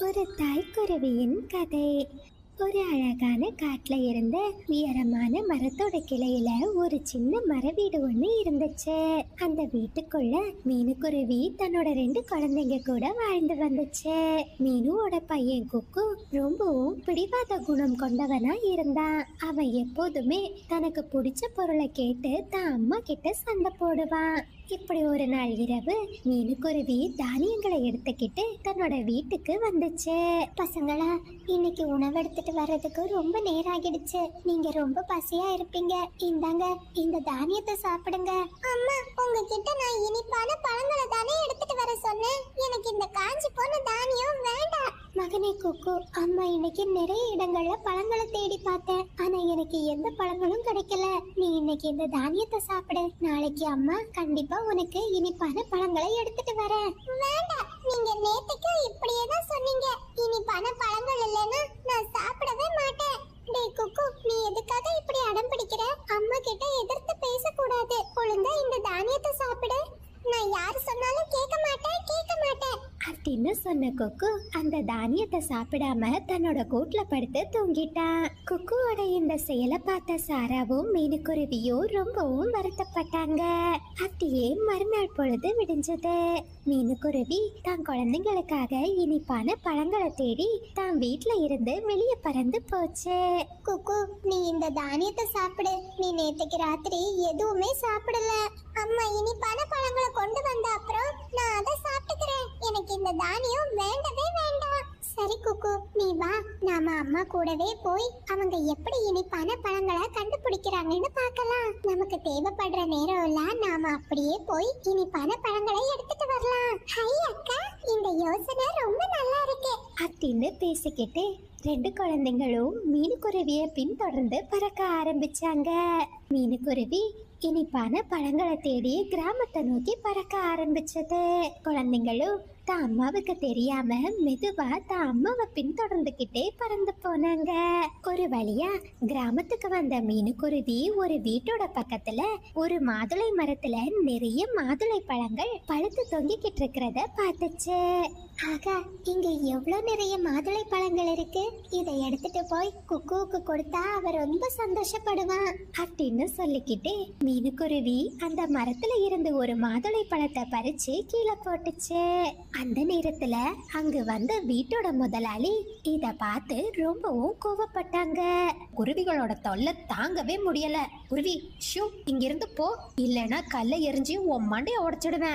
ஒரு தாய்க்குருவியின் கதை. ஒரு அழகான காட்டுல இருந்த உயரமான மரத்தோட கிளையில ஒரு சின்ன மர வீடு ஒண்ணு இருந்துச்சு. அந்த வீட்டுக்குள்ள மீனுக்குருவி தன்னோட 2 குழந்தைங்க கூட வாழ்ந்து வந்துச்சு. மீனுவோட பையன் குக்கு ரொம்பவும் பிடிவாத குணம் கொண்டவனா இருந்தான். அவன் எப்போதுமே தனக்கு பிடிச்ச பொருளை கேட்டு தான் அம்மா கிட்ட சண்டை போடுவான். இப்படி ஒரு நாள் இரவு மீனுக்குருவி தானியங்களை எடுத்துக்கிட்டு தன்னோட வீட்டுக்கு வந்துச்சு. பசங்களா, இன்னைக்கு உணவு எடுத்துட்டு வர்றதுக்கு ரொம்ப நேரம் ஆகிடுச்சு. நீங்க ரொம்ப பசியா இருப்பீங்க. இந்தாங்க, இந்த தானியத்தை சாப்பிடுங்க. அம்மா, உங்ககிட்ட நான் இனிப்பான பழங்களை தானே எடுத்துட்டு வர சொன்னேன். எனக்கு இந்த காஞ்சி போன தானியம் வேண்டாம். மகனே குக்கு, அம்மா இன்னைக்கு நிறைய இடங்கள்ல பழங்களை தேடி பார்த்தேன். ஆனா எனக்கு எந்த பழங்களும் கிடைக்கல. நீ இன்னைக்கு இந்த தானியத்தை சாப்பிடு. நாளைக்கு அம்மா கண்டிப்பா உனக்கு இனிப்பான பழங்களை எடுத்துட்டு வரேன். வேண்டாம், நீங்க நேத்துக்கு இப்படியே தான் சொன்னீங்க. இனிப்பான பழங்கள் இல்லைன்னா நான் சாப்பிடவே மாட்டேன். டேய் குக்கு, நீ எதுக்காக இப்படி அடம் பிடிக்கிற? அம்மா கிட்ட எதிர்த்து பேசக்கூடாது. ஒழுங்கா இந்த தானியத்தை சாப்பிடு. நான் யாரு சொன்னாலும் கேட்க மாட்டேன் அப்படின்னு சொன்ன குக்கு அந்த தானியத்தை சாப்பிடாம தன்னோட கூட்டுல படுத்து தூங்கிட்டான். குக்குவோட இந்த செயலை பார்த்த சாராவும் மீனுக்குருவியும் ரொம்பவும் வருத்தப்பட்டாங்க. அப்படியே மறுநாள் பொழுது விடிஞ்சது. மீனுக்குருவி தான் குழந்தைங்களுக்காக இனிப்பான பழங்களை தேடி தான் வீட்டுல இருந்து வெளியே பறந்து போச்சு. குக்கு, நீ இந்த தானியத்தை சாப்பிடு. நீ நேத்துக்கு ராத்திரி எதுவுமே சாப்பிடல. அம்மா இனிப்பான பழங்களை கொண்டு வந்த அப்புறம் நான் அதை சாப்பிட்டுக்கிறேன். எனக்கு இந்த தானியம் வேண்டவே வேண்டாம். சரி குக்கு, நீ வா, நாம அம்மா கூடவே போய் அவங்க எப்படி இனிப்பான பழங்களை கண்டுபிடிக்கிறாங்கன்னு பார்க்கலாம். நமக்கு தேவைப்படுற நேரம் எல்லாம் நாம அப்படியே போய் இனிப்பான பழங்களை எடுத்துட்டு வரலாம். ஹை அக்கா, இந்த யோசனை ரொம்ப நல்லா இருக்கு அப்படின்னு பேசிக்கிட்டு 2 குழந்தைங்களும் மீனுக்குருவியை பின்தொடர்ந்து பறக்க ஆரம்பிச்சாங்க. மீனுக்குருவி இனிப்பான பழங்களை தேடி கிராமத்தை நோக்கி பறக்க ஆரம்பிச்சது. குழந்தைங்களும் தான் அம்மாவுக்கு தெரியாம மெதுவா தான் அம்மாவை பின்தொடர்ந்துகிட்டே பறந்து போனாங்க. ஒரு வழியா கிராமத்துக்கு வந்த மீனுக்குருவி ஒரு வீட்டோட பக்கத்துல ஒரு மாதுளை மரத்துல நிறைய மாதுளை பழங்கள் பழுத்து தொங்கிக்கிட்டு இருக்கிறத பார்த்துச்சு. ஆகா, இங்க எவ்வளவு நிறைய மாதுளை பழங்கள் இருக்கு. இதை எடுத்துட்டு போய் குக்குவுக்கு கொடுத்தா அவ ரொம்ப சந்தோஷப்படுவான் அப்படின்னு சொல்லிக்கிட்டு மீனுக்குருவி அந்த மரத்துல இருந்து ஒரு மாதுளை பழத்தை பறிச்சு கீழே போட்டுச்சு. அந்த நேரத்துல அங்கு வந்த வீட்டோட முதலாளி இத பார்த்து ரொம்பவும் கோவப்பட்டாங்க. குருவிகளோட தொல்லை தாங்கவே முடியல. குருவி, ஷூ, இங்கிருந்து போ, இல்லைன்னா கல்லை எரிஞ்சு உன் மண்டைய உடைச்சிடுவேன்